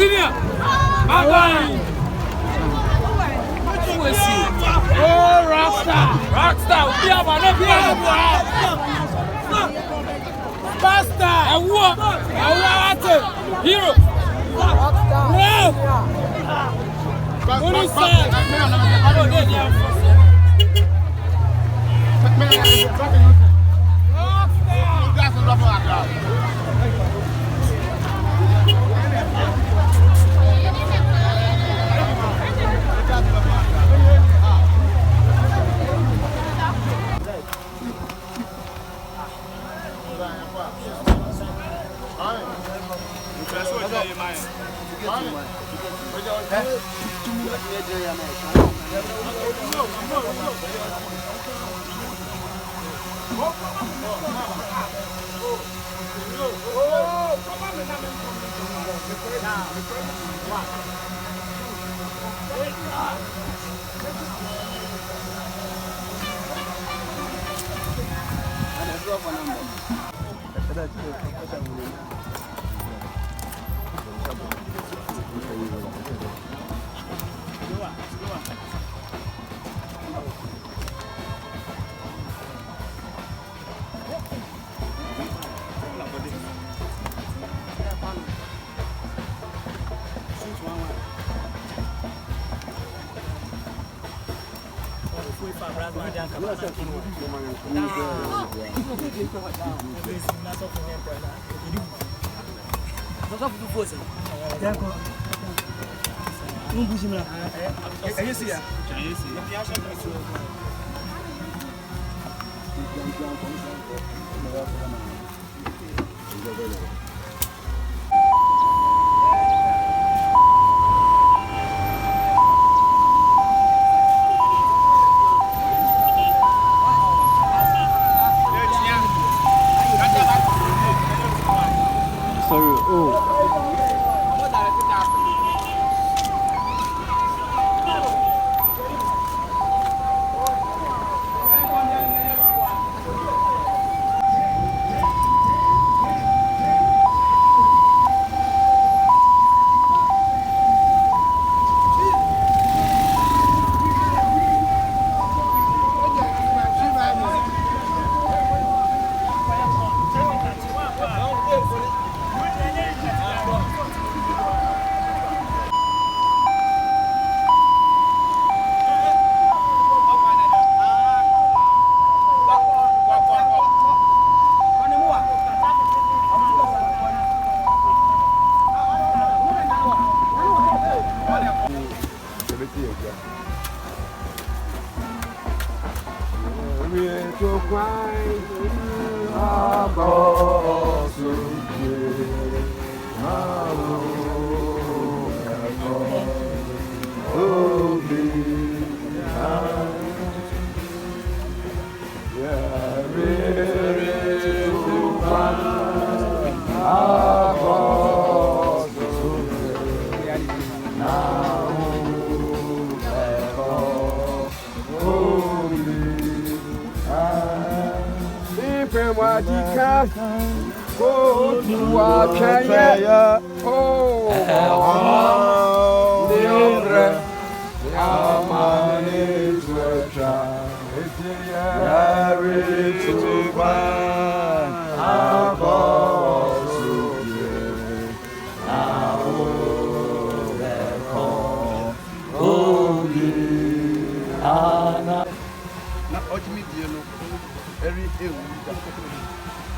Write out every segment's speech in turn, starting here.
Senior. Oh, Rockstar. Rockstar. Basta. Hero. Rockstar.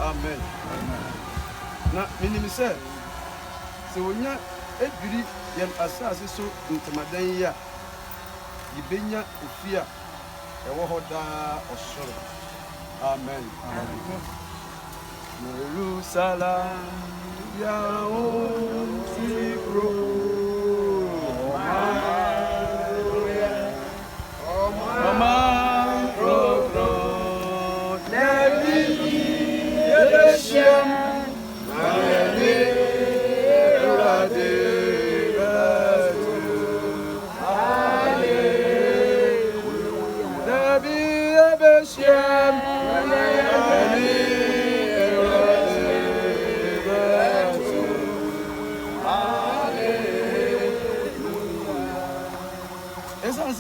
Amen. Na minimi se wonya edwiri yen asase so ntamadan ya yibenya ofia ewo hoda osoro. Amen. Jerusalem ya o sikro Hallelujah.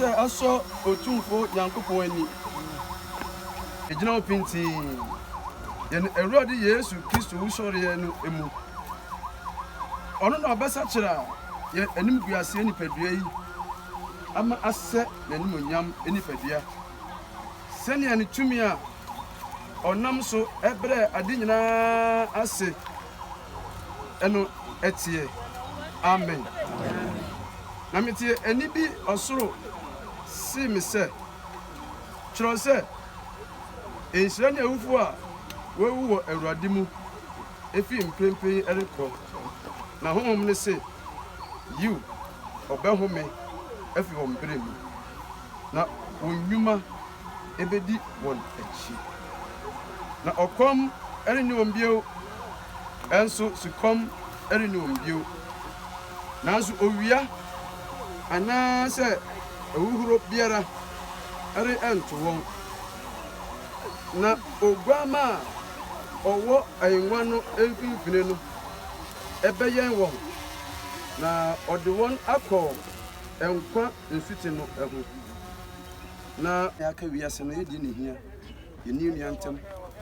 sɛ asɔ otumfo Nyankopɔn ani. Egyina opinti. Yen Awurade Yesu Kristo usɔre no emu. Ɔno na ɔbɛsa kyerɛ ye anim guase nipadua yi. Ama asɛ n'animonyam nipadua. Sɛnea ne tumi a ɔnam so ɛbrɛ ade nyinaa ase ɛno ɛtie. Amen. Na metie ani bi ɔsoro si me sɛ kyerɛ sɛ enhyira ne awufo a wɔwu wɔ Awurade mu efi mprempren ɛrekɔ. Na honhom ne se yiw ɔbɛhome afi wɔn bere mu. Na wɔn nnwuma ebedi wɔn akyi. Na ɔkɔm ɛrenni wɔn bio ɛnso sukɔm ɛrenni wɔn bio. Nanso owia anaasɛ awuhuro biara ɛre ɛnto wɔn. Na oguama a ɔwɔ ayengua no mfimfini no ɛbɛyɛn wɔn. Na ɔde wɔn akɔ nkwa nsuti no ɛho. Na yɛaka wiase no yɛdi ne hia. Yɛni nua ntam,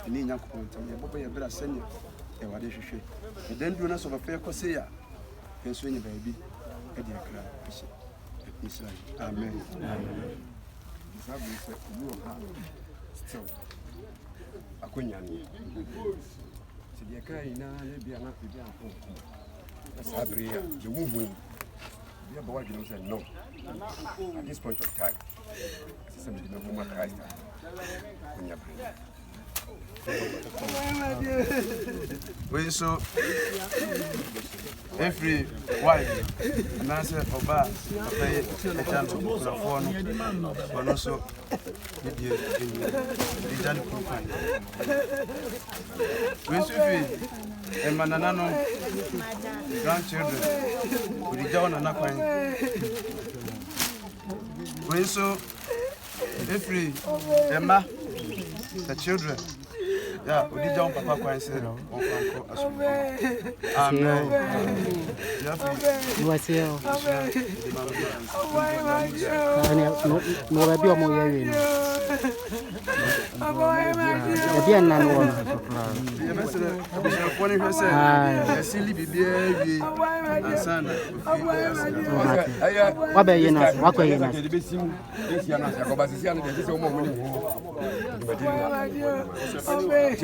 yɛni Nyankopɔn ntam. Yɛbɔbɔ yɛbrɛ sɛnea Awurade hwehwɛ. Ɛdan duro na sɛ ɔbɛfɛ kɔse a yɛnso nyɛ baabi ɛde akra hyɛ. Israel. Amen. Amen. Still, Akunyani. So the Akaina, maybe I'm not to be a home. That's Abria, the woman. The other one said no. At this point of time, somebody no woman Christ. We so every wife and answer Oba pay a chance to the phone but also with you in the Johnny profile. We see and Mananano grandchildren with the John and Aquine. We so every Emma the children. Yeah, we did jump Papa Quine said, Amen. You are here. No, I be a more. Again, none one. Silly baby, and son. What about you now? What are you now?